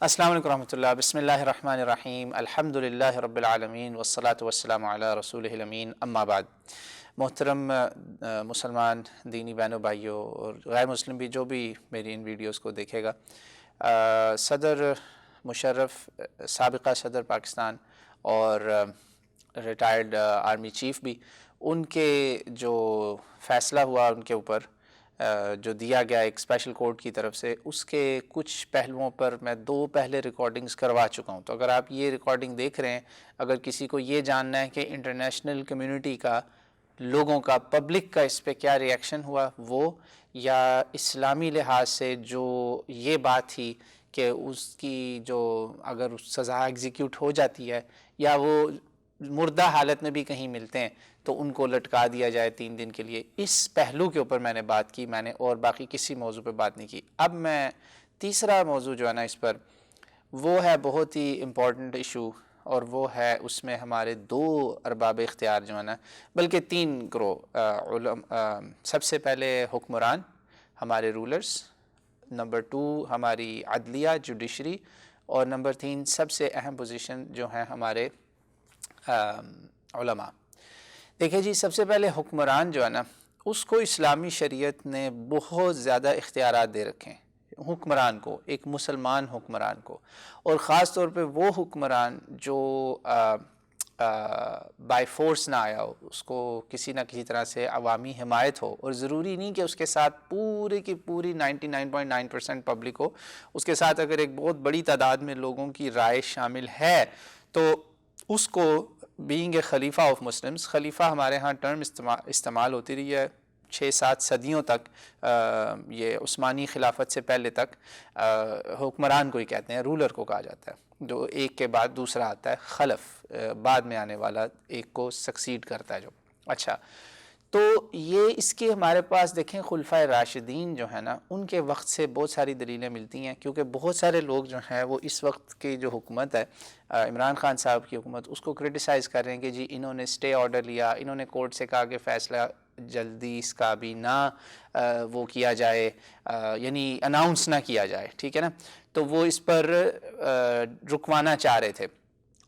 السلام علیکم ورحمۃ اللہ، بسم اللہ الرحمن الرحیم، الحمد للہ رب العالمین والصلاة والسلام علی رسولہ الامین، اما بعد۔ محترم مسلمان دینی بہنوں بھائیوں اور غیر مسلم بھی جو بھی میری ان ویڈیوز کو دیکھے گا، صدر مشرف سابقہ صدر پاکستان اور ریٹائرڈ آرمی چیف بھی، ان کے جو فیصلہ ہوا ان کے اوپر جو دیا گیا ایک اسپیشل کورٹ کی طرف سے، اس کے کچھ پہلوؤں پر میں دو پہلے ریکارڈنگز کروا چکا ہوں۔ تو اگر آپ یہ ریکارڈنگ دیکھ رہے ہیں، اگر کسی کو یہ جاننا ہے کہ انٹرنیشنل کمیونٹی کا، لوگوں کا، پبلک کا اس پہ کیا ری ایکشن ہوا، وہ یا اسلامی لحاظ سے جو یہ بات تھی کہ اس کی جو اگر سزا ایگزیکیوٹ ہو جاتی ہے یا وہ مردہ حالت میں بھی کہیں ملتے ہیں تو ان کو لٹکا دیا جائے 3 دن کے لیے، اس پہلو کے اوپر میں نے بات کی، میں نے اور باقی کسی موضوع پہ بات نہیں کی۔ اب میں تیسرا موضوع جو ہے نا اس پر، وہ ہے بہت ہی امپورٹنٹ ایشو، اور وہ ہے اس میں ہمارے 2 ارباب اختیار جو ہے نا، بلکہ 3 گروہ، سب سے پہلے حکمران، ہمارے رولرز، نمبر 2 ہماری عدلیہ جوڈیشری، اور نمبر 3 سب سے اہم پوزیشن جو ہیں ہمارے علماء۔ دیکھیں جی، سب سے پہلے حکمران جو ہے نا، اس کو اسلامی شریعت نے بہت زیادہ اختیارات دے رکھے ہیں حکمران کو، ایک مسلمان حکمران کو، اور خاص طور پہ وہ حکمران جو بائی فورس نہ آیا ہو، اس کو کسی نہ کسی طرح سے عوامی حمایت ہو، اور ضروری نہیں کہ اس کے ساتھ پوری کی پوری 99.9% پبلک ہو، اس کے ساتھ اگر ایک بہت بڑی تعداد میں لوگوں کی رائے شامل ہے تو اس کو بینگ اے خلیفہ آف مسلمز، خلیفہ ہمارے ہاں ٹرم استعمال ہوتی رہی ہے 6-7 صدیوں تک، یہ عثمانی خلافت سے پہلے تک حکمران کو ہی کہتے ہیں، رولر کو کہا جاتا ہے، جو ایک کے بعد دوسرا آتا ہے، خلف بعد میں آنے والا ایک کو سکسیڈ کرتا ہے جو۔ اچھا، تو یہ اس کے ہمارے پاس دیکھیں خلفائے راشدین جو ہیں نا، ان کے وقت سے بہت ساری دلیلیں ملتی ہیں، کیونکہ بہت سارے لوگ جو ہیں وہ اس وقت کی جو حکومت ہے، عمران خان صاحب کی حکومت، اس کو کرٹیسائز کر رہے ہیں کہ جی انہوں نے سٹے آرڈر لیا، انہوں نے کورٹ سے کہا کہ فیصلہ جلدی اس کا بھی نہ وہ کیا جائے، یعنی اناؤنس نہ کیا جائے، ٹھیک ہے نا، تو وہ اس پر رکوانا چاہ رہے تھے،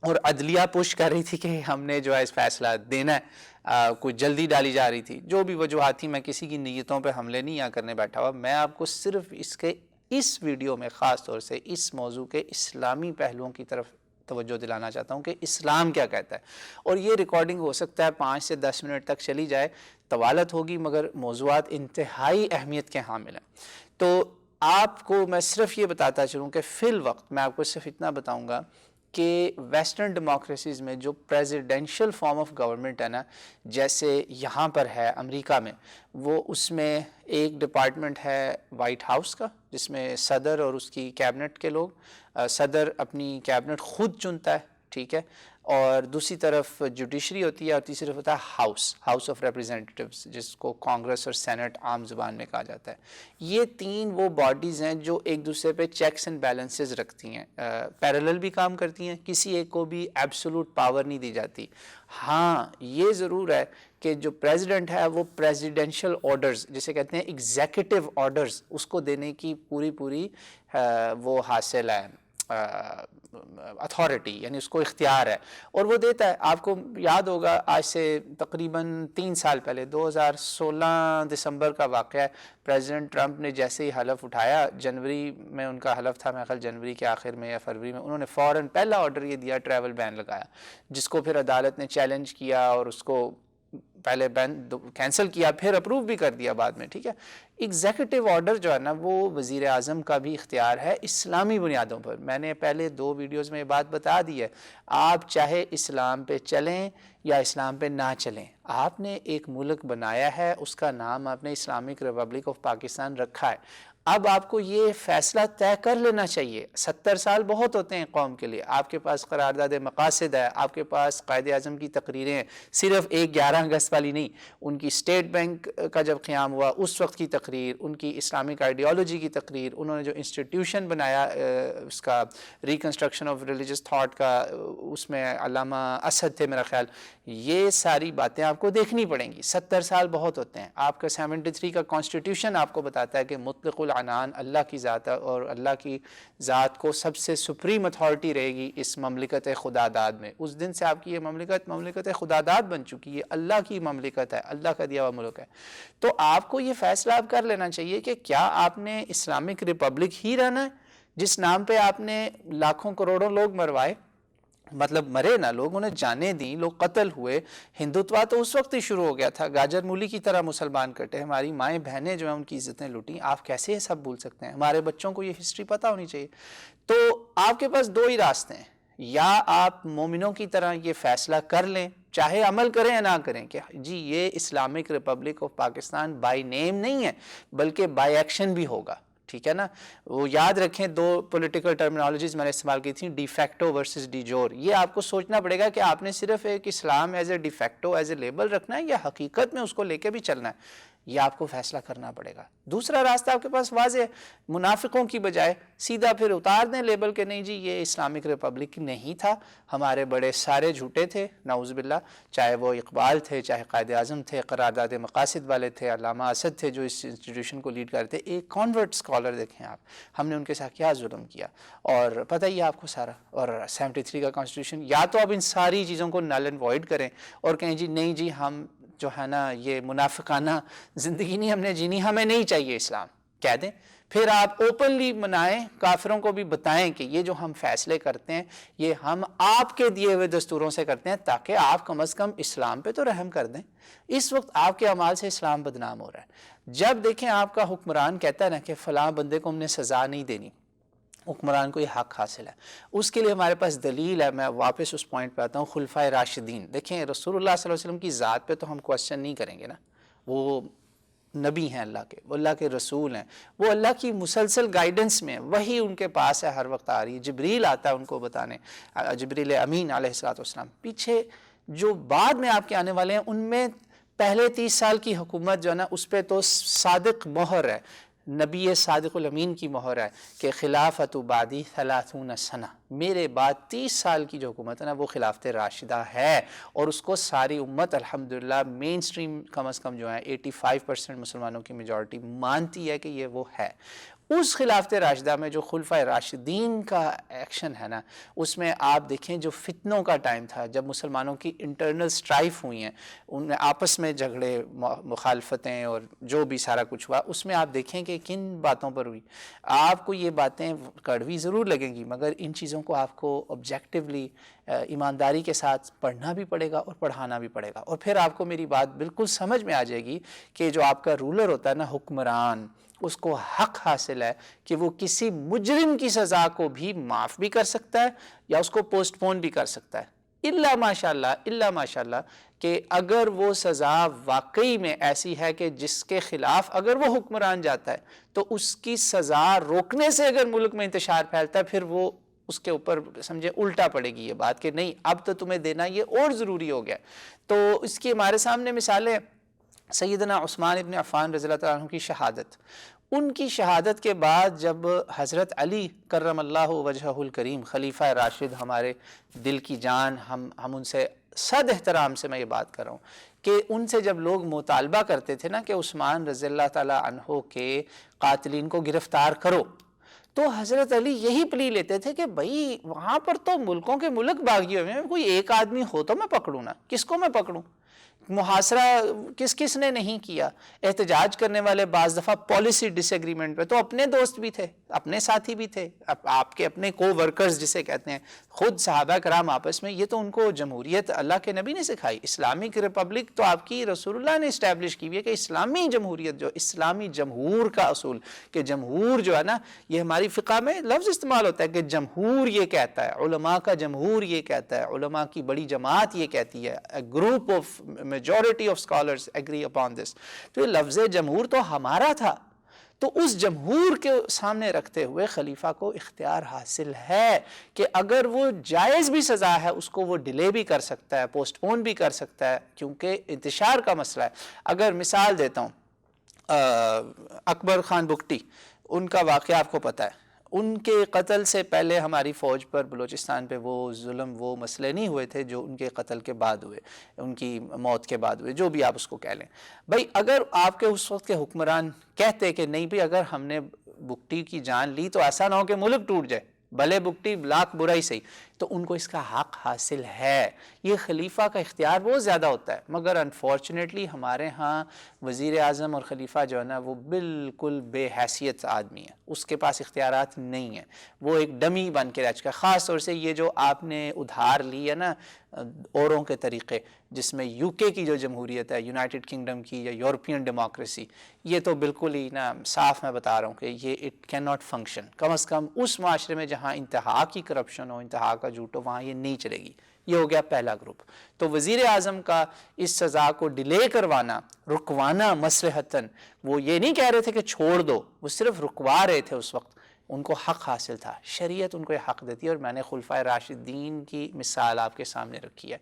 اور عدلیہ پش کر رہی تھی کہ ہم نے جو ہے اس فیصلہ دینا ہے، کوئی جلدی ڈالی جا رہی تھی، جو بھی وجوہات تھی، میں کسی کی نیتوں پہ حملے نہیں یہاں کرنے بیٹھا ہوا، میں آپ کو صرف اس ویڈیو میں خاص طور سے اس موضوع کے اسلامی پہلوؤں کی طرف توجہ دلانا چاہتا ہوں کہ اسلام کیا کہتا ہے، اور یہ ریکارڈنگ ہو سکتا ہے 5 سے 10 منٹ تک چلی جائے، طوالت ہوگی، مگر موضوعات انتہائی اہمیت کے حامل ہیں۔ تو آپ کو میں صرف یہ بتاتا چلوں کہ فی الوقت میں آپ کو صرف اتنا بتاؤں گا کہ ویسٹرن ڈیموکریسیز میں جو پریزیڈینشل فارم آف گورنمنٹ ہے نا، جیسے یہاں پر ہے امریکہ میں، وہ اس میں ایک ڈپارٹمنٹ ہے وائٹ ہاؤس کا، جس میں صدر اور اس کی کیبنٹ کے لوگ، صدر اپنی کیبنٹ خود چنتا ہے، ٹھیک ہے، اور دوسری طرف جوڈیشری ہوتی ہے، اور تیسری طرف ہوتا ہے ہاؤس آف ریپریزنٹیٹیوز، جس کو کانگریس اور سینٹ عام زبان میں کہا جاتا ہے۔ یہ 3 وہ باڈیز ہیں جو ایک دوسرے پہ چیکس اینڈ بیلنسز رکھتی ہیں، پیرالل بھی کام کرتی ہیں، کسی ایک کو بھی ایبسولوٹ پاور نہیں دی جاتی۔ ہاں یہ ضرور ہے کہ جو پریزیڈنٹ ہے وہ پریزیڈینشل آرڈرز، جسے کہتے ہیں ایگزیکٹو آرڈرز، اس کو دینے کی پوری وہ حاصل ہے، اتھارٹی، یعنی اس کو اختیار ہے، اور وہ دیتا ہے۔ آپ کو یاد ہوگا آج سے تقریباً 3 سال پہلے 2016 دسمبر کا واقعہ ہے، پریزیڈنٹ ٹرمپ نے جیسے ہی حلف اٹھایا، جنوری میں ان کا حلف تھا، میرے خیال جنوری کے آخر میں یا فروری میں، انہوں نے فوراً پہلا آرڈر یہ دیا، ٹریول بین لگایا، جس کو پھر عدالت نے چیلنج کیا اور اس کو پہلے بین کینسل کیا، پھر اپروو بھی کر دیا بعد میں، ٹھیک ہے۔ ایگزیکٹو آرڈر جو ہے نا، وہ وزیر اعظم کا بھی اختیار ہے اسلامی بنیادوں پر۔ میں نے پہلے 2 ویڈیوز میں یہ بات بتا دی ہے، آپ چاہے اسلام پہ چلیں یا اسلام پہ نہ چلیں، آپ نے ایک ملک بنایا ہے، اس کا نام آپ نے اسلامک ریپبلک آف پاکستان رکھا ہے، اب آپ کو یہ فیصلہ طے کر لینا چاہیے۔ 70 سال بہت ہوتے ہیں قوم کے لیے، آپ کے پاس قرارداد مقاصد ہے، آپ کے پاس قائد اعظم کی تقریریں ہیں، صرف ایک 11 اگست والی نہیں، ان کی اسٹیٹ بینک کا جب قیام ہوا اس وقت کی تقریر، ان کی اسلامک آئیڈیالوجی کی تقریر، انہوں نے جو انسٹیٹیوشن بنایا اس کا ریکنسٹرکشن آف ریلیجس تھاٹ کا، اس میں علامہ اسد تھے میرا خیال، یہ ساری باتیں آپ کو دیکھنی پڑیں گی۔ 70 سال بہت ہوتے ہیں۔ آپ کا 73 کا کانسٹیٹیوشن آپ کو بتاتا ہے کہ مطلق العنان اللہ کی ذات ہے، اور اللہ کی ذات کو سب سے سپریم اتھارٹی رہے گی اس مملکت خدا داد میں، اس دن سے آپ کی یہ مملکت خدا داد بن چکی ہے، اللہ کی مملکت ہے، اللہ کا دیا ہوا ملک ہے۔ تو آپ کو یہ فیصلہ اب کر لینا چاہیے کہ کیا آپ نے اسلامک ریپبلک ہی رہنا ہے جس نام پہ آپ نے لاکھوں کروڑوں لوگ مروائے، مطلب مرے نہ لوگ، انہیں جانیں دیں، لوگ قتل ہوئے، ہندوتوا تو اس وقت ہی شروع ہو گیا تھا، گاجر مولی کی طرح مسلمان کٹے، ہماری مائیں بہنیں جو ہیں ان کی عزتیں لوٹیں، آپ کیسے یہ سب بھول سکتے ہیں؟ ہمارے بچوں کو یہ ہسٹری پتہ ہونی چاہیے۔ تو آپ کے پاس دو ہی راستے ہیں، یا آپ مومنوں کی طرح یہ فیصلہ کر لیں، چاہے عمل کریں یا نہ کریں، کہ جی یہ Islamic republic of Pakistan by name نہیں ہے بلکہ بائی ایکشن بھی ہوگا، ٹھیک ہے نا؟ وہ یاد رکھیں، دو پولیٹیکل ٹرمینالوجیز میں نے استعمال کی تھیں، ڈی فیکٹو ورسز ڈی جور۔ یہ آپ کو سوچنا پڑے گا کہ آپ نے صرف ایک اسلام as a de facto as a label رکھنا ہے یا حقیقت میں اس کو لے کے بھی چلنا ہے، یہ آپ کو فیصلہ کرنا پڑے گا۔ دوسرا راستہ آپ کے پاس واضح ہے، منافقوں کی بجائے سیدھا پھر اتار دیں لیبل کہ نہیں جی یہ اسلامک ریپبلک نہیں تھا، ہمارے بڑے سارے جھوٹے تھے نعوذ باللہ، چاہے وہ اقبال تھے، چاہے قائد اعظم تھے، قرارداد مقاصد والے تھے، علامہ اسد تھے جو اس انسٹیٹیوشن کو لیڈ کرتے، ایک کانورٹ اسکالر دیکھیں آپ، ہم نے ان کے ساتھ کیا ظلم کیا، اور پتہ ہی ہے آپ کو سارا۔ اور 73 کا کانسٹیٹیوشن، یا تو اب ان ساری چیزوں کو نل اینڈ وائڈ کریں اور کہیں جی نہیں جی ہم جو ہے نا یہ منافقانہ زندگی نہیں ہم نے جینی، ہمیں نہیں چاہیے اسلام، کہہ دیں۔ پھر آپ اوپنلی منائیں، کافروں کو بھی بتائیں کہ یہ جو ہم فیصلے کرتے ہیں یہ ہم آپ کے دیے ہوئے دستوروں سے کرتے ہیں، تاکہ آپ کم از کم اسلام پہ تو رحم کر دیں۔ اس وقت آپ کے اعمال سے اسلام بدنام ہو رہا ہے۔ جب دیکھیں آپ کا حکمران کہتا ہے نا کہ فلاں بندے کو ہم نے سزا نہیں دینی، حکمران کو یہ حق حاصل ہے، اس کے لیے ہمارے پاس دلیل ہے۔ میں واپس اس پوائنٹ پہ آتا ہوں، خلفائے راشدین۔ دیکھیں رسول اللہ صلی اللہ علیہ وسلم کی ذات پہ تو ہم کوسچن نہیں کریں گے نا، وہ نبی ہیں اللہ کے، وہ اللہ کے رسول ہیں، وہ اللہ کی مسلسل گائیڈنس میں، وہی ان کے پاس ہے، ہر وقت آ رہی ہے، جبریل آتا ہے ان کو بتانے، جبریل امین علیہ السلام۔ پیچھے جو بعد میں آپ کے آنے والے ہیں ان میں پہلے 30 سال کی حکومت جو ہے نا اس پہ تو صادق مہر ہے، نبی صادق الامین کی مہر ہے کہ خلافت بعدی 30 سنہ، میرے بعد 30 سال کی جو حکومت ہے نا وہ خلافت راشدہ ہے، اور اس کو ساری امت الحمدللہ مین سٹریم کم از کم جو ہے 85% مسلمانوں کی میجورٹی مانتی ہے کہ یہ وہ ہے۔ اس خلافت راشدہ میں جو خلفۂ راشدین کا ایکشن ہے نا، اس میں آپ دیکھیں جو فتنوں کا ٹائم تھا، جب مسلمانوں کی انٹرنل سٹرائف ہوئی ہیں، ان میں آپس میں جھگڑے، مخالفتیں اور جو بھی سارا کچھ ہوا، اس میں آپ دیکھیں کہ کن باتوں پر ہوئی۔ آپ کو یہ باتیں کڑوی ضرور لگیں گی، مگر ان چیزوں کو آپ کو آبجیکٹیولی ایمانداری کے ساتھ پڑھنا بھی پڑے گا اور پڑھانا بھی پڑے گا، اور پھر آپ کو میری بات بالکل سمجھ میں آ جائے گی کہ جو آپ کا رولر ہوتا ہے نا، حکمران، اس کو حق حاصل ہے کہ وہ کسی مجرم کی سزا کو بھی معاف بھی کر سکتا ہے یا اس کو پوسٹ پون بھی کر سکتا ہے، الا ماشاءاللہ کہ اگر وہ سزا واقعی میں ایسی ہے کہ جس کے خلاف اگر وہ حکمران جاتا ہے تو اس کی سزا روکنے سے اگر ملک میں انتشار پھیلتا ہے، پھر وہ اس کے اوپر سمجھے الٹا پڑے گی یہ بات کہ نہیں اب تو تمہیں دینا یہ اور ضروری ہو گیا۔ تو اس کی ہمارے سامنے مثالیں سیدنا عثمان ابن عفان رضی اللہ تعالیٰ عنہ کی شہادت، ان کی شہادت کے بعد جب حضرت علی کرم اللہ وجہہ الکریم خلیفہ راشد، ہمارے دل کی جان، ہم ان سے صد احترام سے میں یہ بات کر رہا ہوں کہ ان سے جب لوگ مطالبہ کرتے تھے نا کہ عثمان رضی اللہ تعالیٰ عنہ کے قاتلین کو گرفتار کرو، تو حضرت علی یہی پلی لیتے تھے کہ بھائی وہاں پر تو ملکوں کے ملک باغی ہوئے ہیں، کوئی ایک آدمی ہو تو میں پکڑوں نا، کس کو میں پکڑوں؟ محاصرہ کس نے نہیں کیا؟ احتجاج کرنے والے بعض دفعہ پالیسی ڈس ایگریمنٹ پہ تو اپنے دوست بھی تھے، اپنے ساتھی بھی تھے، آپ کے اپنے کو ورکرز جسے کہتے ہیں، خود صحابہ کرام آپس میں، یہ تو ان کو جمہوریت اللہ کے نبی نے سکھائی، اسلامک ریپبلک تو آپ کی رسول اللہ نے اسٹیبلش کی ہوئی ہے کہ اسلامی جمہوریت، جو اسلامی جمہور کا اصول، کہ جمہور جو ہے نا یہ ہماری فقہ میں لفظ استعمال ہوتا ہے کہ جمہور یہ کہتا ہے، علماء کا جمہور یہ کہتا ہے، علماء کی بڑی جماعت یہ کہتی ہے، group of majority of scholars agree upon this۔ تو یہ لفظ جمہور تو ہمارا تھا، تو اس جمہور کے سامنے رکھتے ہوئے خلیفہ کو اختیار حاصل ہے کہ اگر وہ جائز بھی سزا ہے اس کو وہ ڈیلے بھی کر سکتا ہے، پوسٹ پون بھی کر سکتا ہے، کیونکہ انتشار کا مسئلہ ہے۔ اگر مثال دیتا ہوں، اکبر خان بگٹی، ان کا واقعہ آپ کو پتہ ہے، ان کے قتل سے پہلے ہماری فوج پر بلوچستان پہ وہ ظلم، وہ مسئلے نہیں ہوئے تھے جو ان کے قتل کے بعد ہوئے، ان کی موت کے بعد ہوئے، جو بھی آپ اس کو کہہ لیں۔ بھائی اگر آپ کے اس وقت کے حکمران کہتے کہ نہیں بھائی اگر ہم نے بگٹی کی جان لی تو ایسا نہ ہو کہ ملک ٹوٹ جائے، بھلے بگٹی لاکھ برا ہی صحیح، تو ان کو اس کا حق حاصل ہے۔ یہ خلیفہ کا اختیار بہت زیادہ ہوتا ہے، مگر انفارچونیٹلی ہمارے ہاں وزیر اعظم اور خلیفہ جو ہے نا وہ بالکل بے حیثیت آدمی ہے، اس کے پاس اختیارات نہیں ہیں، وہ ایک ڈمی بن کے رہ چکا ہے۔ خاص طور سے یہ جو آپ نے ادھار لی ہے نا اوروں کے طریقے، جس میں یو کے کی جو جمہوریت ہے، یونائٹڈ کنگڈم کی یا یورپین ڈیموکریسی، یہ تو بالکل ہی نا صاف میں بتا رہا ہوں کہ یہ اٹ کین ناٹ فنکشن، کم از کم اس معاشرے میں جہاں انتہا کی کرپشن ہو، انتہا کا جھوٹ ہو، وہاں یہ نہیں چلے گی۔ یہ ہو گیا پہلا گروپ۔ تو وزیر اعظم کا اس سزا کو ڈیلے کروانا، رکوانا مصلحتاً، وہ یہ نہیں کہہ رہے تھے کہ چھوڑ دو، وہ صرف رکوا رہے تھے، اس وقت ان کو حق حاصل تھا، شریعت ان کو یہ حق دیتی ہے، اور میں نے خلفائے راشدین کی مثال آپ کے سامنے رکھی ہے،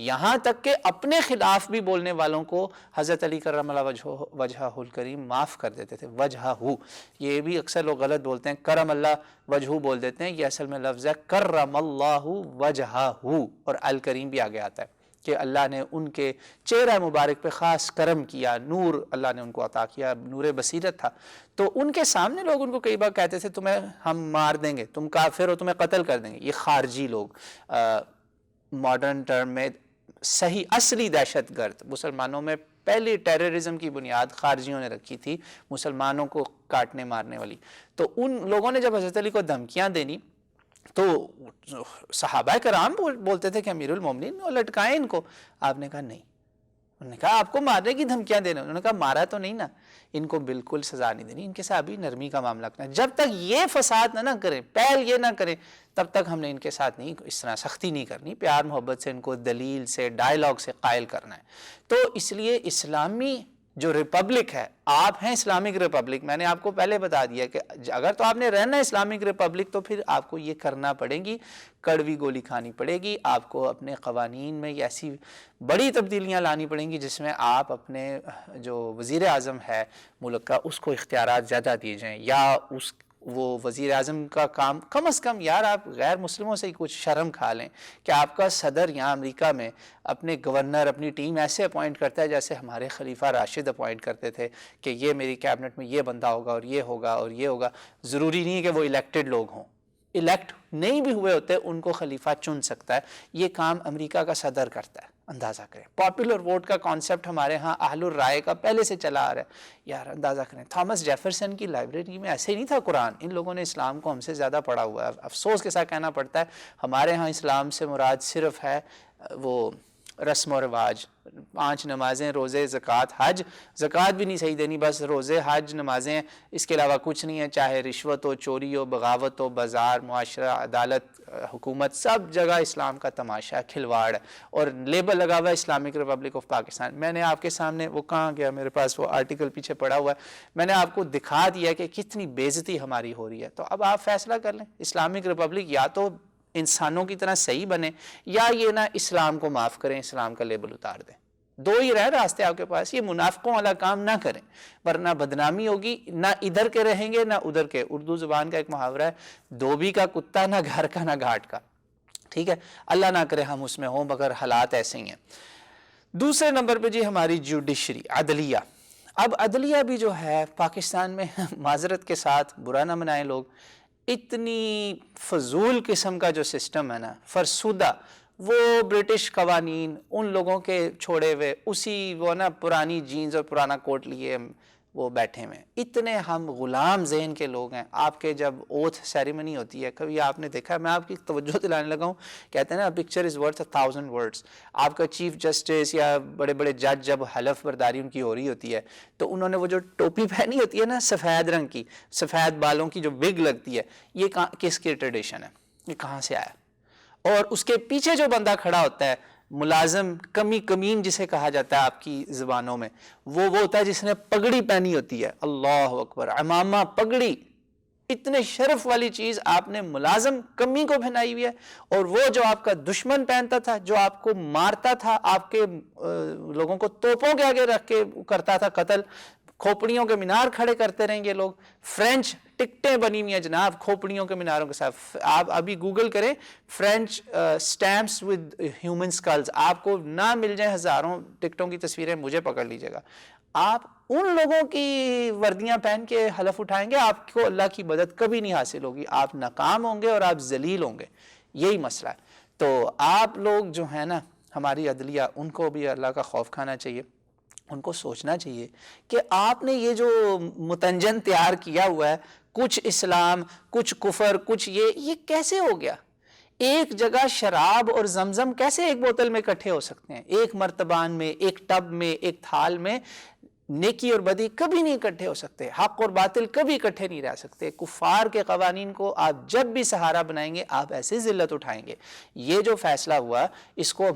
یہاں تک کہ اپنے خلاف بھی بولنے والوں کو حضرت علی کرم اللہ وجہہ الکریم معاف کر دیتے تھے۔ وجہہ، یہ بھی اکثر لوگ غلط بولتے ہیں، کرم اللہ وجہہ بول دیتے ہیں، یہ اصل میں لفظ ہے کرم اللہ وجہہ، اور الکریم بھی آگے آتا ہے کہ اللہ نے ان کے چہرہ مبارک پہ خاص کرم کیا، نور اللہ نے ان کو عطا کیا، نور بصیرت تھا۔ تو ان کے سامنے لوگ ان کو کئی بار کہتے تھے تمہیں ہم مار دیں گے، تم کافر ہو، تمہیں قتل کر دیں گے۔ یہ خارجی لوگ، ماڈرن ٹرم میں صحیح اصلی دہشت گرد، مسلمانوں میں پہلی ٹیررزم کی بنیاد خارجیوں نے رکھی تھی، مسلمانوں کو کاٹنے مارنے والی۔ تو ان لوگوں نے جب حضرت علی کو دھمکیاں دینی تو صحابہ کرام بولتے تھے کہ امیر المومنین لٹکائیں ان کو۔ آپ نے کہا نہیں، انہوں نے کہا آپ کو مارنے کی دھمکیاں دینا، انہوں نے کہا مارا تو نہیں نا، ان کو بالکل سزا نہیں دینی، ان کے ساتھ بھی نرمی کا معاملہ کرنا، جب تک یہ فساد نہ کریں، پہل یہ نہ کریں، تب تک ہم نے ان کے ساتھ نہیں اس طرح سختی نہیں کرنی، پیار محبت سے ان کو دلیل سے ڈائیلاگ سے قائل کرنا ہے۔ تو اس لیے اسلامی جو ریپبلک ہے، آپ ہیں اسلامک ریپبلک، میں نے آپ کو پہلے بتا دیا کہ اگر تو آپ نے رہنا ہے اسلامک ریپبلک تو پھر آپ کو یہ کرنا پڑے گی، کڑوی گولی کھانی پڑے گی، آپ کو اپنے قوانین میں ایسی بڑی تبدیلیاں لانی پڑیں گی جس میں آپ اپنے جو وزیر اعظم ہے ملک کا، اس کو اختیارات زیادہ دیے جائیں، یا وہ وزیر اعظم کا کام کم از کم یار آپ غیر مسلموں سے ہی کچھ شرم کھا لیں کہ آپ کا صدر یہاں امریکہ میں اپنے گورنر، اپنی ٹیم ایسے اپوائنٹ کرتا ہے جیسے ہمارے خلیفہ راشد اپوائنٹ کرتے تھے کہ یہ میری کیبنٹ میں یہ بندہ ہوگا اور یہ ہوگا اور یہ ہوگا۔ ضروری نہیں ہے کہ وہ الیکٹڈ لوگ ہوں، الیکٹ نہیں بھی ہوئے ہوتے ان کو خلیفہ چن سکتا ہے۔ یہ کام امریکہ کا صدر کرتا ہے، اندازہ کریں۔ پاپولر ووٹ کا کانسیپٹ ہمارے ہاں اہل الرائے کا پہلے سے چلا آ رہا ہے، یار اندازہ کریں تھامس جیفرسن کی لائبریری میں ایسے نہیں تھا قرآن، ان لوگوں نے اسلام کو ہم سے زیادہ پڑھا ہوا ہے۔ افسوس کے ساتھ کہنا پڑتا ہے ہمارے ہاں اسلام سے مراد صرف ہے وہ رسم و رواج، 5 نمازیں، روزے، زکوٰۃ، حج، زکوٰۃ بھی نہیں صحیح دینی، بس روزے، حج، نمازیں، اس کے علاوہ کچھ نہیں ہے، چاہے رشوت ہو، چوری ہو، بغاوت ہو، بازار، معاشرہ، عدالت، حکومت، سب جگہ اسلام کا تماشا ہے، کھلواڑ ہے، اور لیبل لگا ہوا ہے اسلامک ریپبلک آف پاکستان۔ میں نے آپ کے سامنے وہ کہاں گیا، میرے پاس وہ آرٹیکل پیچھے پڑا ہوا ہے، میں نے آپ کو دکھا دیا کہ کتنی بے عزتی ہماری ہو رہی ہے۔ تو اب آپ فیصلہ کر لیں، اسلامک ریپبلک یا تو انسانوں کی طرح صحیح بنے، یا یہ نہ اسلام کو معاف کریں، اسلام کا لیبل اتار دیں۔ دو ہی رہے راستے آپ کے پاس، یہ منافقوں والا کام نہ کریں ورنہ بدنامی ہوگی، نہ ادھر کے رہیں گے نہ ادھر کے۔ اردو زبان کا ایک محاورہ ہے، دھوبی کا کتا نہ گھر کا نہ گھاٹ کا، ٹھیک ہے، اللہ نہ کرے ہم اس میں ہوں، مگر حالات ایسے ہی ہیں۔ دوسرے نمبر پہ جی ہماری جوڈیشری، عدلیہ۔ اب عدلیہ بھی جو ہے پاکستان میں معذرت کے ساتھ برا نہ منائیں لوگ، اتنی فضول قسم کا جو سسٹم ہے نا، فرسودہ، وہ برٹش قوانین ان لوگوں کے چھوڑے ہوئے، اسی وہ نا پرانی جینز اور پرانا کوٹ لیے وہ بیٹھے ہوئے، اتنے ہم غلام ذہن کے لوگ ہیں۔ آپ کے جب اوتھ سیریمنی ہوتی ہے، کبھی آپ نے دیکھا، میں آپ کی توجہ دلانے لگا ہوں، کہتے ہیں نا پکچر از ورتھ 1000 words۔ آپ کا چیف جسٹس یا بڑے بڑے جج جب حلف برداری ان کی ہو رہی ہوتی ہے تو انہوں نے وہ جو ٹوپی پہنی ہوتی ہے نا سفید رنگ کی، سفید بالوں کی جو وگ لگتی ہے، یہ کس کی ٹریڈیشن ہے، یہ کہاں سے آیا؟ اور اس کے پیچھے جو بندہ کھڑا ہوتا ہے ملازم، کمین جسے کہا جاتا ہے آپ کی زبانوں میں، وہ ہوتا ہے جس نے پگڑی پہنی ہوتی ہے، اللہ اکبر، عمامہ، پگڑی، اتنے شرف والی چیز آپ نے ملازم کمی کو پہنائی ہوئی ہے، اور وہ جو آپ کا دشمن پہنتا تھا، جو آپ کو مارتا تھا، آپ کے لوگوں کو توپوں کے آگے رکھ کے کرتا تھا قتل، کھوپڑیوں کے مینار کھڑے کرتے رہیں گے لوگ، فرینچ ٹکٹیں بنی ہوئی ہیں جناب کھوپڑیوں کے میناروں کے ساتھ، آپ ابھی گوگل کریں French stamps with human skills, آپ کو نہ مل جائیں ہزاروں ٹکٹوں کی تصویریں، مجھے پکڑ لیجیے گا۔ آپ ان لوگوں کی وردیاں پہن کے حلف اٹھائیں گے، آپ کو اللہ کی مدد کبھی نہیں حاصل ہوگی، آپ ناکام ہوں گے اور آپ ذلیل ہوں گے، یہی مسئلہ ہے۔ تو آپ لوگ جو ہیں نا، ہماری عدلیہ، ان کو بھی اللہ کا خوف کھانا چاہیے، ان کو سوچنا چاہیے کہ آپ نے یہ جو متنجن تیار کیا ہوا ہے، کچھ اسلام کچھ کفر کچھ یہ کیسے ہو گیا؟ ایک جگہ شراب اور زمزم کیسے ایک بوتل میں اکٹھے ہو سکتے ہیں؟ ایک مرتبان میں، ایک ٹب میں، ایک تھال میں نیکی اور بدی کبھی نہیں اکٹھے ہو سکتے، حق اور باطل کبھی اکٹھے نہیں رہ سکتے۔ کفار کے قوانین کو آپ جب بھی سہارا بنائیں گے، آپ ایسے ذلت اٹھائیں گے۔ یہ جو فیصلہ ہوا، اس کو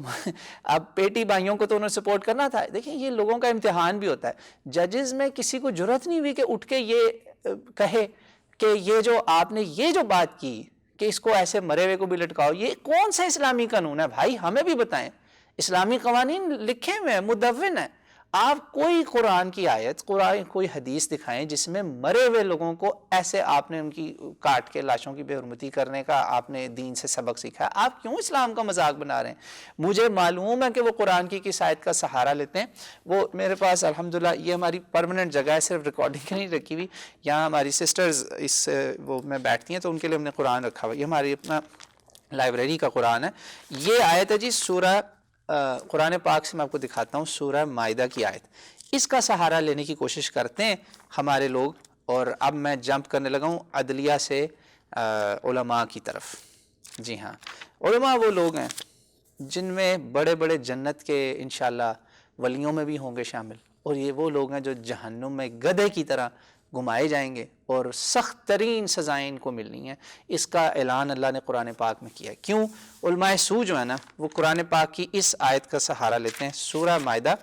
اب پیٹی بھائیوں کو تو انہوں نے سپورٹ کرنا تھا۔ دیکھیں، یہ لوگوں کا امتحان بھی ہوتا ہے۔ ججز میں کسی کو جرأت نہیں ہوئی کہ اٹھ کے یہ کہے کہ یہ جو آپ نے یہ جو بات کی کہ اس کو ایسے مرے ہوئے کو بھی لٹکاؤ، یہ کون سا اسلامی قانون ہے بھائی؟ ہمیں بھی بتائیں۔ اسلامی قوانین لکھے ہوئے ہیں، مدون ہیں۔ آپ کوئی قرآن کی آیت، قرآن کوئی حدیث دکھائیں جس میں مرے ہوئے لوگوں کو ایسے آپ نے ان کی کاٹ کے لاشوں کی بے حرمتی کرنے کا آپ نے دین سے سبق سیکھا ہے۔ آپ کیوں اسلام کا مذاق بنا رہے ہیں؟ مجھے معلوم ہے کہ وہ قرآن کی کس آیت کا سہارا لیتے ہیں۔ وہ میرے پاس الحمدللہ یہ ہماری پرماننٹ جگہ ہے، صرف ریکارڈنگ نہیں رکھی ہوئی، یہاں ہماری سسٹرز اس وہ میں بیٹھتی ہیں تو ان کے لیے ہم نے قرآن رکھا ہوا ہے۔ یہ ہماری اپنا لائبریری کا قرآن ہے۔ یہ آیت ہے جی سورہ قرآن پاک سے میں آپ کو دکھاتا ہوں، سورہ مائدہ کی آیت۔ اس کا سہارا لینے کی کوشش کرتے ہیں ہمارے لوگ، اور اب میں جمپ کرنے لگا ہوں عدلیہ سے علماء کی طرف۔ جی ہاں، علماء وہ لوگ ہیں جن میں بڑے بڑے جنت کے انشاءاللہ ولیوں میں بھی ہوں گے شامل، اور یہ وہ لوگ ہیں جو جہنم میں گدھے کی طرح گھمائے جائیں گے اور سخت ترین سزائیں ان کو ملنی ہیں۔ اس کا اعلان اللہ نے قرآن پاک میں کیا ہے۔ کیوں؟ علماء سو جو ہے نا، وہ قرآن پاک کی اس آیت کا سہارا لیتے ہیں، سورہ مائدہ۔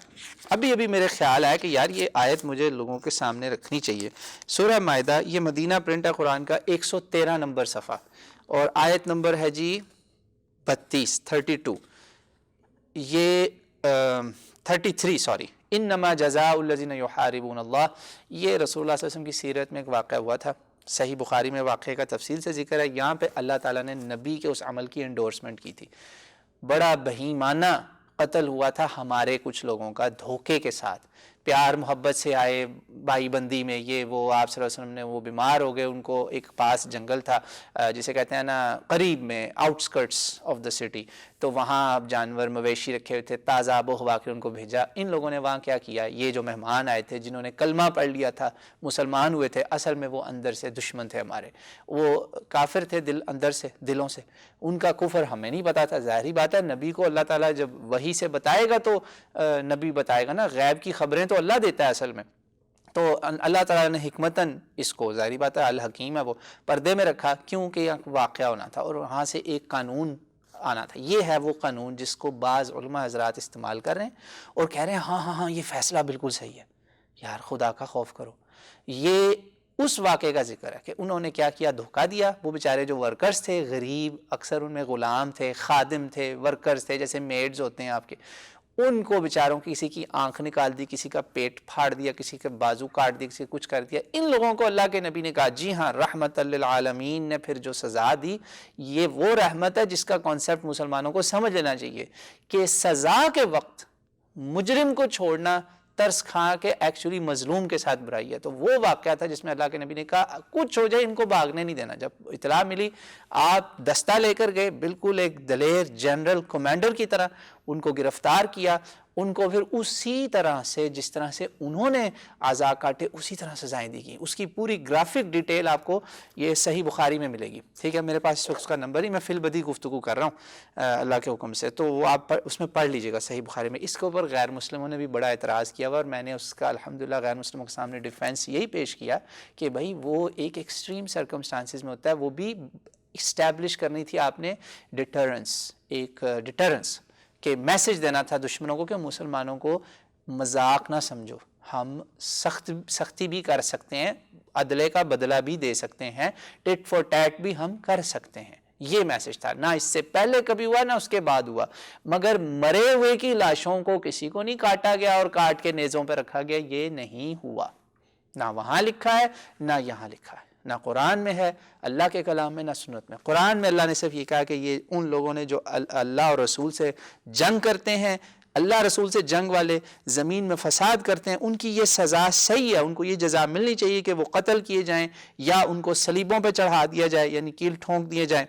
ابھی میرے خیال آیا کہ یار یہ آیت مجھے لوگوں کے سامنے رکھنی چاہیے۔ سورہ مائدہ، یہ مدینہ پرنٹ ہے قرآن کا، 113 نمبر صفحہ، اور آیت نمبر ہے جی 32 یہ 33 سوری، انما جزاء الذین یحاربون اللہ۔ یہ رسول اللہ صلی اللہ علیہ وسلم کی سیرت میں ایک واقعہ ہوا تھا، صحیح بخاری میں واقعے کا تفصیل سے ذکر ہے۔ یہاں پہ اللہ تعالیٰ نے نبی کے اس عمل کی انڈورسمنٹ کی تھی۔ بڑا بہیمانہ قتل ہوا تھا ہمارے کچھ لوگوں کا، دھوکے کے ساتھ، پیار محبت سے آئے بھائی بندی میں، یہ وہ آپ صلی اللہ علیہ وسلم نے، وہ بیمار ہو گئے، ان کو ایک پاس جنگل تھا جسے کہتے ہیں نا قریب میں، آؤٹ سکرٹس آف دا سٹی، تو وہاں جانور مویشی رکھے ہوئے تھے، تازہ آب و ہوا کے ان کو بھیجا۔ ان لوگوں نے وہاں کیا کیا؟ یہ جو مہمان آئے تھے جنہوں نے کلمہ پڑھ لیا تھا، مسلمان ہوئے تھے، اصل میں وہ اندر سے دشمن تھے ہمارے، وہ کافر تھے اندر سے، دلوں سے، ان کا کفر ہمیں نہیں پتا تھا۔ ظاہری بات ہے، نبی کو اللہ تعالیٰ جب وحی سے بتائے گا تو نبی بتائے گا نا، غیب کی خبریں تو اللہ دیتا ہے اصل میں۔ تو اللہ تعالیٰ نے حکمتاً اس کو، ظاہری بات ہے الحکیم ہے وہ، پردے میں رکھا، کیونکہ یہ واقعہ ہونا تھا اور وہاں سے ایک قانون آنا تھا۔ یہ ہے وہ قانون جس کو بعض علماء حضرات استعمال کر رہے ہیں اور کہہ رہے ہیں ہاں یہ فیصلہ بالکل صحیح ہے۔ یار خدا کا خوف کرو، یہ اس واقعے کا ذکر ہے کہ انہوں نے کیا کیا، دھوکہ دیا۔ وہ بیچارے جو ورکرز تھے، غریب، اکثر ان میں غلام تھے، خادم تھے، ورکرز تھے، جیسے میڈز ہوتے ہیں آپ کے، ان کو بیچاروں کی کسی کی آنکھ نکال دی، کسی کا پیٹ پھاڑ دیا، کسی کا بازو کاٹ دیا، کسی کا کچھ کر دیا۔ ان لوگوں کو اللہ کے نبی نے کہا جی ہاں رحمت للعالمین نے پھر جو سزا دی، یہ وہ رحمت ہے جس کا کانسیپٹ مسلمانوں کو سمجھ لینا چاہیے کہ سزا کے وقت مجرم کو چھوڑنا ترس کھا کے ایکچولی مظلوم کے ساتھ برائی ہے۔ تو وہ واقعہ تھا جس میں اللہ کے نبی نے کہا کچھ ہو جائے ان کو بھاگنے نہیں دینا۔ جب اطلاع ملی آپ دستہ لے کر گئے، بالکل ایک دلیر جنرل کمانڈر کی طرح ان کو گرفتار کیا، ان کو پھر اسی طرح سے جس طرح سے انہوں نے اعضاء کاٹے اسی طرح سزائیں دی گئی۔ اس کی پوری گرافک ڈیٹیل آپ کو یہ صحیح بخاری میں ملے گی، ٹھیک ہے؟ میرے پاس اس وقت اس کا نمبر ہی، میں فی البدی گفتگو کر رہا ہوں اللہ کے حکم سے، تو وہ آپ اس میں پڑھ لیجئے گا صحیح بخاری میں۔ اس کے اوپر غیر مسلموں نے بھی بڑا اعتراض کیا ہوا، اور میں نے اس کا الحمدللہ غیر مسلموں کے سامنے ڈیفینس یہی پیش کیا کہ بھائی وہ ایک ایکسٹریم سرکمسٹانسز میں ہوتا ہے، وہ بھی اسٹیبلش کرنی تھی آپ نے ڈیٹرنس، ایک ڈیٹرنس کہ میسج دینا تھا دشمنوں کو کہ مسلمانوں کو مذاق نہ سمجھو، ہم سختی بھی کر سکتے ہیں، عدلے کا بدلہ بھی دے سکتے ہیں، ٹٹ فور ٹیٹ بھی ہم کر سکتے ہیں۔ یہ میسج تھا، نہ اس سے پہلے کبھی ہوا نہ اس کے بعد ہوا، مگر مرے ہوئے کی لاشوں کو کسی کو نہیں کاٹا گیا اور کاٹ کے نیزوں پہ رکھا گیا، یہ نہیں ہوا، نہ وہاں لکھا ہے نہ یہاں لکھا ہے، نہ قرآن میں ہے، اللہ کے کلام میں، نہ سنت میں۔ قرآن میں اللہ نے صرف یہ کہا کہ یہ ان لوگوں نے جو اللہ اور رسول سے جنگ کرتے ہیں، اللہ رسول سے جنگ والے زمین میں فساد کرتے ہیں، ان کی یہ سزا صحیح ہے، ان کو یہ جزا ملنی چاہیے کہ وہ قتل کیے جائیں یا ان کو صلیبوں پہ چڑھا دیا جائے، یعنی کیل ٹھونک دیے جائیں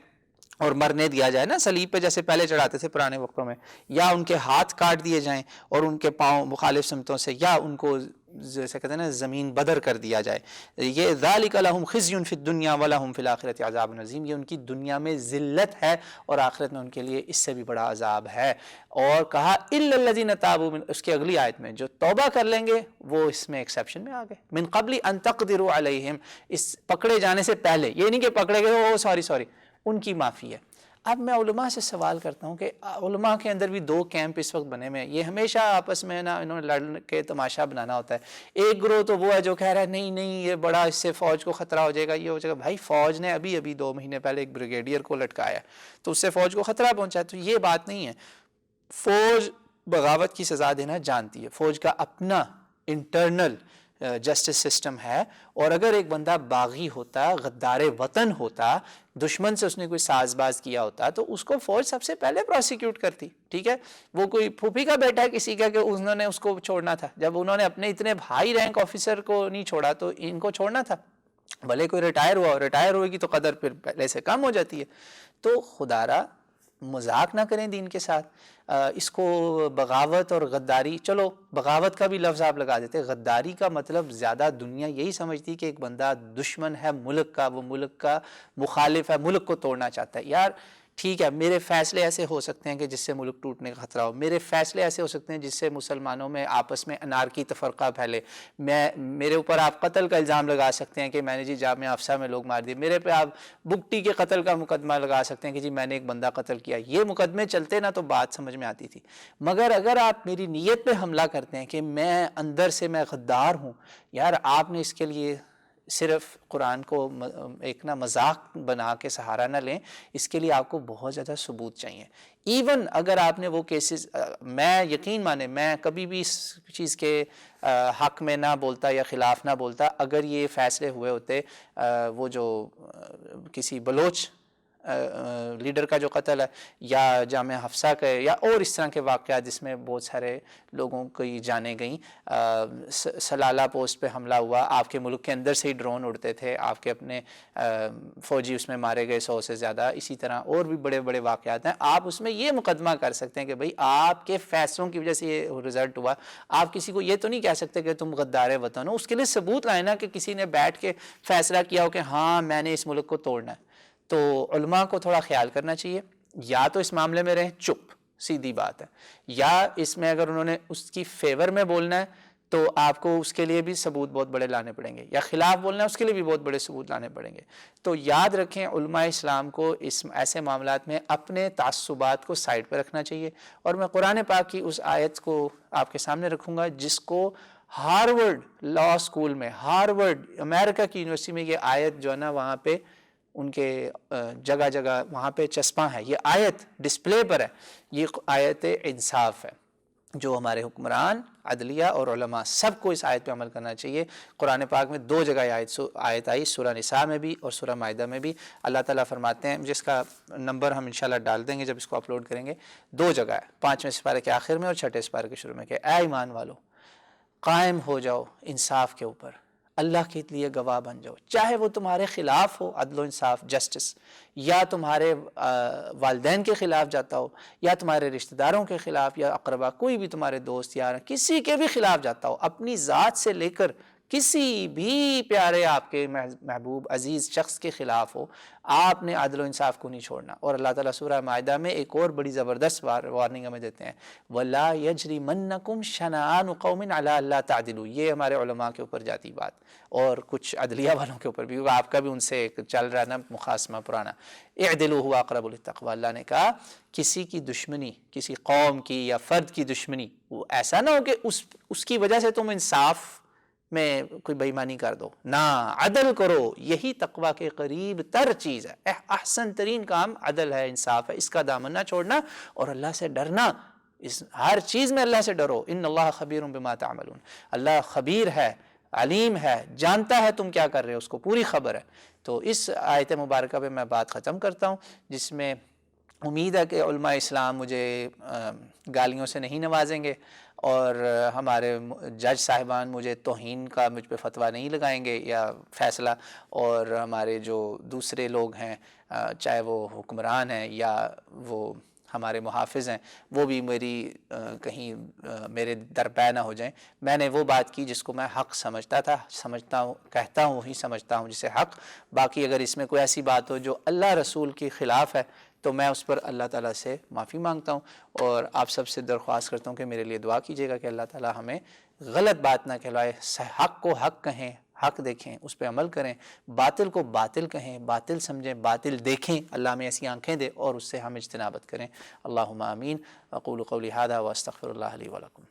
اور مرنے دیا جائے نا، صلیب پہ جیسے پہلے چڑھاتے تھے پرانے وقتوں میں، یا ان کے ہاتھ کاٹ دیے جائیں اور ان کے پاؤں مخالف سمتوں سے، یا ان کو جیسے کہتے ہیں نا زمین بدر کر دیا جائے۔ یہ ذالک لہم خزی فی الدنیا ولہم فی الآخرۃ عذاب عظیم، یہ ان کی دنیا میں ذلت ہے اور آخرت میں ان کے لیے اس سے بھی بڑا عذاب ہے۔ اور کہا الا الذین تابوا من، اس کی اگلی آیت میں جو توبہ کر لیں گے وہ اس میں ایکسیپشن میں آ گئے، من قبل ان تقدروا علیہم، اس پکڑے جانے سے پہلے، یہ نہیں کہ پکڑے گئے او سوری ان کی معافی ہے۔ اب میں علماء سے سوال کرتا ہوں کہ علماء کے اندر بھی دو کیمپ اس وقت بنے ہوئے ہیں، یہ ہمیشہ آپس میں نا انہوں نے لڑ کے تماشا بنانا ہوتا ہے۔ ایک گروہ تو وہ ہے جو کہہ رہا ہے نہیں یہ بڑا، اس سے فوج کو خطرہ ہو جائے گا، یہ ہو جائے گا۔ بھائی فوج نے ابھی 2 مہینے پہلے ایک بریگیڈیئر کو لٹکایا تو اس سے فوج کو خطرہ پہنچا ہے، تو یہ بات نہیں ہے۔ فوج بغاوت کی سزا دینا جانتی ہے، فوج کا اپنا انٹرنل جسٹس سسٹم ہے، اور اگر ایک بندہ باغی ہوتا، غدار وطن ہوتا، دشمن سے اس نے کوئی ساز باز کیا ہوتا تو اس کو فوج سب سے پہلے پروسیکیوٹ کرتی، ٹھیک ہے؟ وہ کوئی پھوپھی کا بیٹا ہے کسی کا کہ انہوں نے اس کو چھوڑنا تھا، جب انہوں نے اپنے اتنے ہائی رینک آفیسر کو نہیں چھوڑا تو ان کو چھوڑنا تھا، بھلے کوئی ریٹائر ہوئے گی تو قدر پھر پہلے سے کم ہو جاتی ہے۔ تو خدا را مذاق نہ کریں دین کے ساتھ، اس کو بغاوت اور غداری، چلو بغاوت کا بھی لفظ آپ لگا دیتے، غداری کا مطلب زیادہ دنیا یہی سمجھتی کہ ایک بندہ دشمن ہے ملک کا، وہ ملک کا مخالف ہے، ملک کو توڑنا چاہتا ہے۔ یار ٹھیک ہے، میرے فیصلے ایسے ہو سکتے ہیں کہ جس سے ملک ٹوٹنے کا خطرہ ہو، میرے فیصلے ایسے ہو سکتے ہیں جس سے مسلمانوں میں آپس میں انارکی تفرقہ پھیلے، میرے اوپر آپ قتل کا الزام لگا سکتے ہیں کہ میں نے جی جامعہ افسا میں لوگ مار دیے، میرے پہ آپ بگٹی کے قتل کا مقدمہ لگا سکتے ہیں کہ جی میں نے ایک بندہ قتل کیا، یہ مقدمے چلتے نا تو بات سمجھ میں آتی تھی۔ مگر اگر آپ میری نیت پہ حملہ کرتے ہیں کہ میں اندر سے میں غدار ہوں، یار آپ نے اس کے لیے صرف قرآن کو ایک نا مذاق بنا کے سہارا نہ لیں، اس کے لیے آپ کو بہت زیادہ ثبوت چاہیے۔ ایون اگر آپ نے وہ کیسز، میں یقین مانے میں کبھی بھی اس چیز کے حق میں نہ بولتا یا خلاف نہ بولتا، اگر یہ فیصلے ہوئے ہوتے وہ جو کسی بلوچ لیڈر کا جو قتل ہے یا جامعہ حفصہ کا یا اور اس طرح کے واقعات جس میں بہت سارے لوگوں کی جانیں گئیں، سلالہ پوسٹ پہ حملہ ہوا، آپ کے ملک کے اندر سے ہی ڈرون اڑتے تھے، آپ کے اپنے فوجی اس میں مارے گئے 100 سے زیادہ، اسی طرح اور بھی بڑے بڑے واقعات ہیں، آپ اس میں یہ مقدمہ کر سکتے ہیں کہ بھئی آپ کے فیصلوں کی وجہ سے یہ رزلٹ ہوا۔ آپ کسی کو یہ تو نہیں کہہ سکتے کہ تم غدار وطن ہو، اس کے لیے ثبوت لائیں نا کہ کسی نے بیٹھ کے فیصلہ کیا ہو کہ ہاں میں نے اس ملک کو توڑنا ہے۔ تو علماء کو تھوڑا خیال کرنا چاہیے، یا تو اس معاملے میں رہیں چپ، سیدھی بات ہے، یا اس میں اگر انہوں نے اس کی فیور میں بولنا ہے تو آپ کو اس کے لیے بھی ثبوت بہت بڑے لانے پڑیں گے، یا خلاف بولنا ہے اس کے لیے بھی بہت بڑے ثبوت لانے پڑیں گے۔ تو یاد رکھیں علماء اسلام کو اس ایسے معاملات میں اپنے تعصبات کو سائڈ پہ رکھنا چاہیے، اور میں قرآن پاک کی اس آیت کو آپ کے سامنے رکھوں گا جس کو ہارورڈ لا اسکول میں، ہارورڈ امریکہ کی یونیورسٹی میں یہ آیت جو ہے نا وہاں پہ ان کے جگہ جگہ وہاں پہ چسپاں ہے، یہ آیت ڈسپلے پر ہے، یہ آیت انصاف ہے جو ہمارے حکمران، عدلیہ اور علماء سب کو اس آیت پہ عمل کرنا چاہیے۔ قرآن پاک میں 2 جگہ آیت آئی، سورہ نساء میں بھی اور سورہ مائدہ میں بھی۔ اللہ تعالیٰ فرماتے ہیں، جس کا نمبر ہم انشاءاللہ ڈال دیں گے جب اس کو اپلوڈ کریں گے، 2 جگہ ہے، 5ویں سپارے کے آخر میں اور 6ٹھے سپارے کے شروع میں، کہ اے ایمان والو قائم ہو جاؤ انصاف کے اوپر، اللہ کے لیے گواہ بن جاؤ، چاہے وہ تمہارے خلاف ہو، عدل و انصاف جسٹس، یا تمہارے والدین کے خلاف جاتا ہو، یا تمہارے رشتہ داروں کے خلاف، یا اقربا کوئی بھی تمہارے دوست یار کسی کے بھی خلاف جاتا ہو، اپنی ذات سے لے کر کسی بھی پیارے آپ کے محبوب عزیز شخص کے خلاف ہو، آپ نے عدل و انصاف کو نہیں چھوڑنا۔ اور اللہ تعالیٰ سورہ مائدہ میں ایک اور بڑی زبردست وارننگ ہمیں دیتے ہیں، وَلَا يَجْرِمَنَّكُمْ شَنَآنُ قَوْمٍ عَلَىٰ أَلَّا تَعْدِلُوا، یہ ہمارے علماء کے اوپر جاتی بات، اور کچھ عدلیہ والوں کے اوپر بھی، آپ کا بھی ان سے چل رہا نا مخاصمہ پرانا، اعدلوا هو اقرب للتقوی، اللہ نے کہا کسی کی دشمنی، کسی قوم کی یا فرد کی دشمنی، وہ ایسا نہ ہو کہ اس کی وجہ سے تم انصاف میں کوئی بے ایمانی کر دو، نہ عدل کرو، یہی تقوی کے قریب تر چیز ہے، احسن ترین کام عدل ہے، انصاف ہے، اس کا دامن نہ چھوڑنا اور اللہ سے ڈرنا، اس ہر چیز میں اللہ سے ڈرو، ان اللہ خبیر بما تعملون، اللہ خبیر ہے، علیم ہے، جانتا ہے تم کیا کر رہے ہو، اس کو پوری خبر ہے۔ تو اس آیت مبارکہ پہ میں بات ختم کرتا ہوں، جس میں امید ہے کہ علماء اسلام مجھے گالیوں سے نہیں نوازیں گے، اور ہمارے جج صاحبان مجھے توہین کا مجھ پہ فتویٰ نہیں لگائیں گے یا فیصلہ، اور ہمارے جو دوسرے لوگ ہیں چاہے وہ حکمران ہیں یا وہ ہمارے محافظ ہیں، وہ بھی میری کہیں میرے درپے نہ ہو جائیں۔ میں نے وہ بات کی جس کو میں حق سمجھتا تھا، سمجھتا ہوں، کہتا ہوں، وہی سمجھتا ہوں جسے حق۔ باقی اگر اس میں کوئی ایسی بات ہو جو اللہ رسول کے خلاف ہے تو میں اس پر اللہ تعالیٰ سے معافی مانگتا ہوں، اور آپ سب سے درخواست کرتا ہوں کہ میرے لیے دعا کیجیے گا کہ اللہ تعالیٰ ہمیں غلط بات نہ کہلائے، حق کو حق کہیں، حق دیکھیں، اس پہ عمل کریں، باطل کو باطل کہیں، باطل سمجھیں، باطل دیکھیں، اللہ ہمیں ایسی آنکھیں دے اور اس سے ہم اجتنابت کریں۔ اللہم آمین۔ اقول قولی ھذا واستغفر اللہ لی ولکم۔